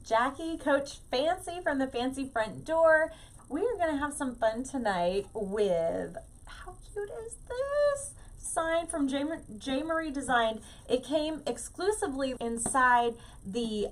Jackie, Coach Fancy from the Fancy Front Door. We are going to have some fun tonight with, how cute is this? Sign from J. Marie Designed. It came exclusively inside the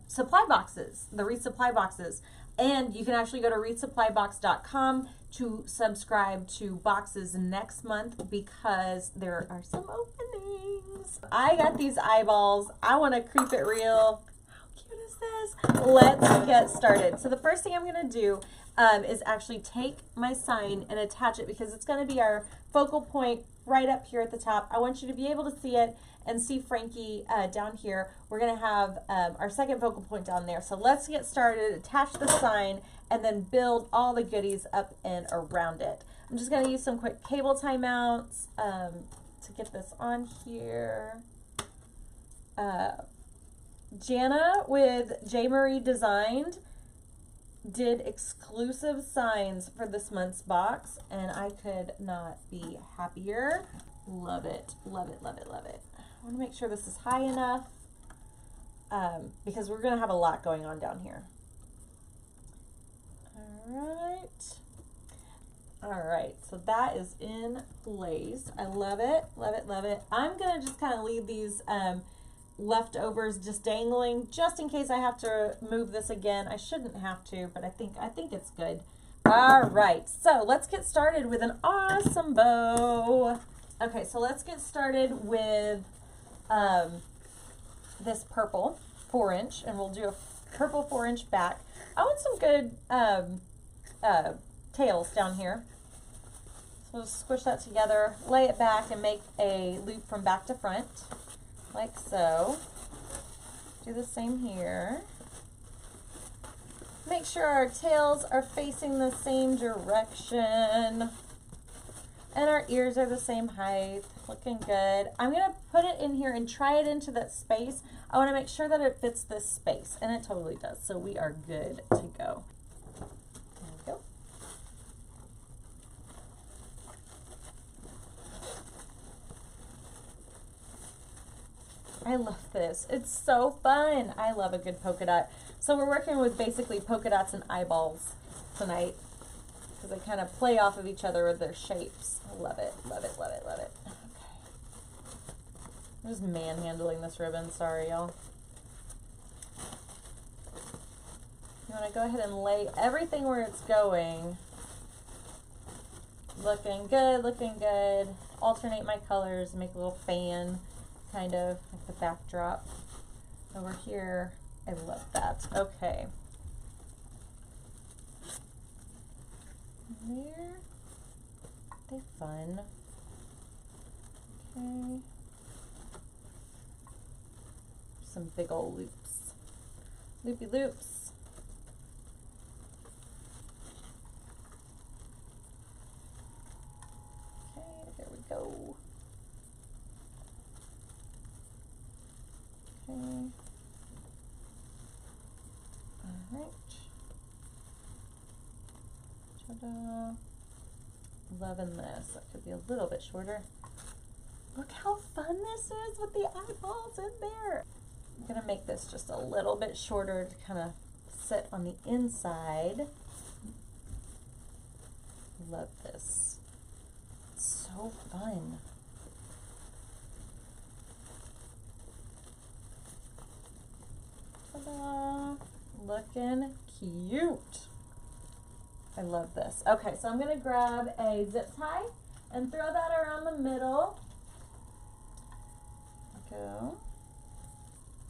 supply boxes, the Wreath supply boxes. And you can actually go to wreathsupplybox.com to subscribe to boxes next month because there are some openings. I got these eyeballs. I want to creep it real. How cute is this? Let's get started. So the first thing I'm going to do is actually take my sign and attach it because it's going to be our focal point right up here at the top. I want you to be able to see it and see Frankie down here. We're going to have our second focal point down there. So let's get started, attach the sign, and then build all the goodies up and around it. I'm just going to use some quick cable tie mounts to get this on here. Jana with J. Marie Designed did exclusive signs for this month's box, and I could not be happier. Love it, love it, love it, love it. I want to make sure this is high enough because we're going to have a lot going on down here. All right, so that is in place. I love it, love it, love it. I'm going to just kind of leave these leftovers just dangling just in case I have to move this again. I shouldn't have to, but I think it's good. All right, so let's get started with an awesome bow. Okay, so let's get started with this purple 4-inch, and we'll do a purple 4-inch back. I want some good tails down here. So we'll squish that together, lay it back, and make a loop from back to front, like so. Do the same here. Make sure our tails are facing the same direction. And our ears are the same height. Looking good. I'm going to put it in here and try it into that space. I want to make sure that it fits this space. And it totally does. So we are good to go. There we go. I love this. It's so fun. I love a good polka dot. So we're working with basically polka dots and eyeballs tonight, because they kind of play off of each other with their shapes. I love it, love it, love it, love it. Okay. I'm just manhandling this ribbon, sorry y'all. You want to go ahead and lay everything where it's going. Looking good, looking good. Alternate my colors, make a little fan, kind of like the backdrop over here. I love that. Okay. There. They're fun. Okay. Some big old loops. Loopy loops. Okay, there we go. Okay. All right. Ta-da. Loving this. That could be a little bit shorter. Look how fun this is with the eyeballs in there. I'm going to make this just a little bit shorter to kind of sit on the inside. Love this. It's so fun. Ta-da. Looking cute. I love this. Okay, so I'm going to grab a zip tie and throw that around the middle. Go.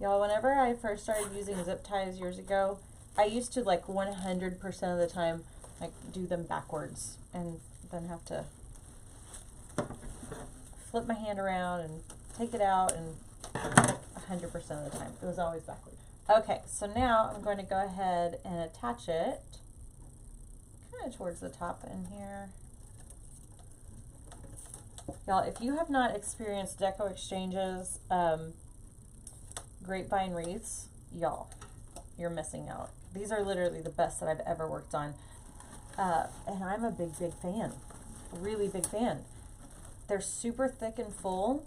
Y'all, whenever I first started using zip ties years ago, I used to like 100% of the time like do them backwards and then have to flip my hand around and take it out, and 100% of the time it was always backwards. Okay, so now I'm going to go ahead and attach it kind of towards the top in here. Y'all, if you have not experienced Deco Exchange's Grapevine Wreaths, y'all, you're missing out. These are literally the best that I've ever worked on. And I'm a big fan. Really big fan. They're super thick and full.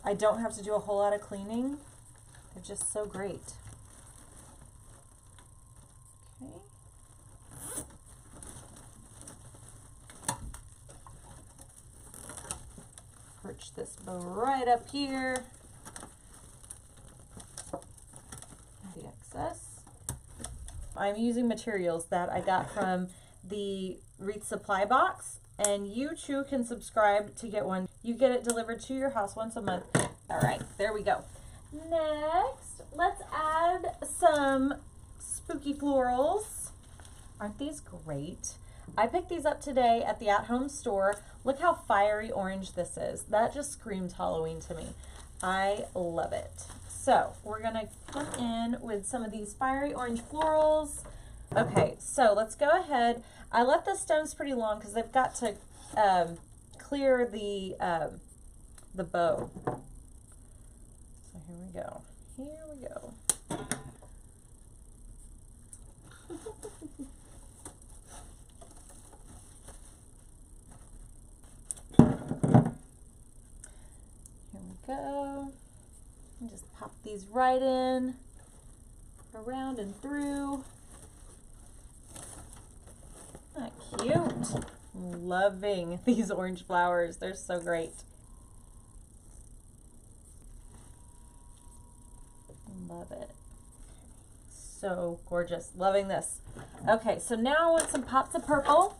I don't have to do a whole lot of cleaning. They're just so great. scooch this right up here. The excess. I'm using materials that I got from the Wreath Supply Box, and you too can subscribe to get one. You get it delivered to your house once a month. All right, there we go. Next, let's add some spooky florals. Aren't these great? I picked these up today at the at-home store. Look how fiery orange this is. That just screams Halloween to me. I love it. So we're gonna come in with some of these fiery orange florals. Okay, so let's go ahead. I left the stems pretty long because they've got to clear the bow. So here we go. Here we go. Here we go. And just pop these right in, around and through. Isn't that cute? Loving these orange flowers. They're so great. Love it. So gorgeous. Loving this. Okay, so now I want some pops of purple.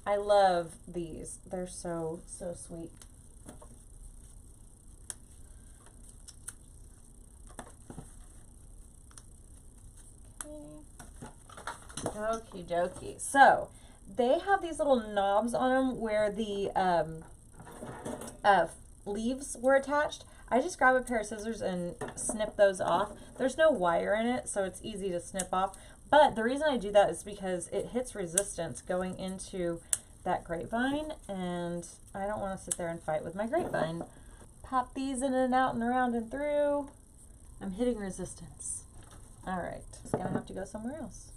I love these. They're so sweet. Okie dokie. So they have these little knobs on them where the leaves were attached. I just grab a pair of scissors and snip those off. There's no wire in it, so it's easy to snip off. But the reason I do that is because it hits resistance going into that grapevine, and I don't want to sit there and fight with my grapevine. Pop these in and out and around and through. I'm hitting resistance. All right, it's gonna have to go somewhere else.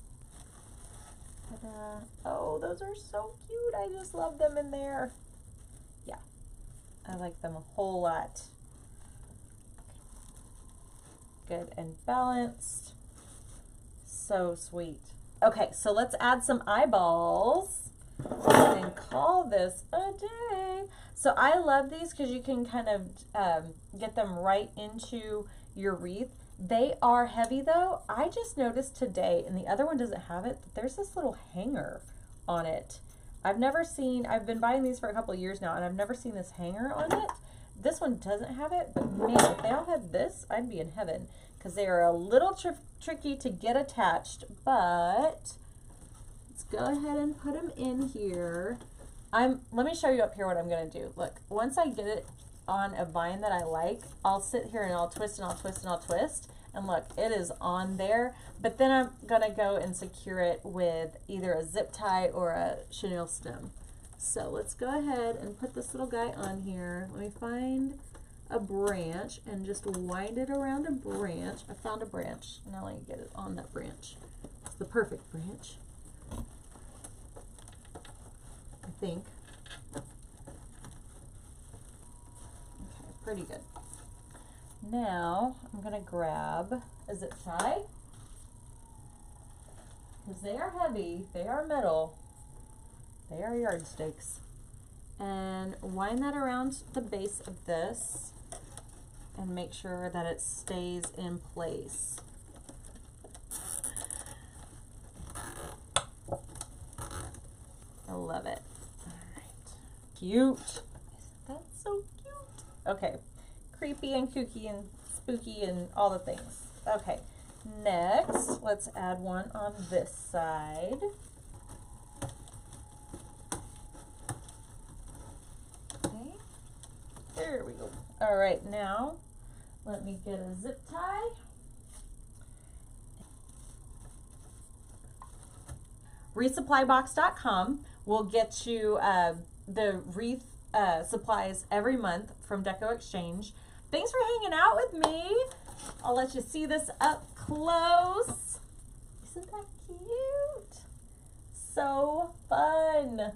Ta-da. Oh, those are so cute. I just love them in there. Yeah, I like them a whole lot. Good and balanced. So sweet. Okay, so let's add some eyeballs and call this a day. So I love these because you can kind of get them right into your wreath. They are heavy though. I just noticed today, and the other one doesn't have it, that there's this little hanger on it. I've been buying these for a couple of years now, and I've never seen this hanger on it. This one doesn't have it, but man, if they all had this, I'd be in heaven, because they are a little tricky to get attached, but let's go ahead and put them in here. Let me show you up here what I'm going to do. Look, once I get it on a vine that I like, I'll sit here and I'll twist and I'll twist and I'll twist, and look, it is on there. But then I'm gonna go and secure it with either a zip tie or a chenille stem. So let's go ahead and put this little guy on here. Let me find a branch and just wind it around a branch. I found a branch. Now let me get it on that branch. It's the perfect branch, I think. Pretty good. Now I'm going to grab a zip tie, because they are heavy, they are metal, they are yardsticks, and wind that around the base of this and make sure that it stays in place. I love it. All right. Cute. Isn't that so cute? Okay, creepy and kooky and spooky and all the things. Okay, next, let's add one on this side. Okay, there we go. All right, now let me get a zip tie. WreathSupplyBox.com will get you the wreath supplies every month from Deco Exchange. Thanks for hanging out with me. I'll let you see this up close. Isn't that cute? So fun.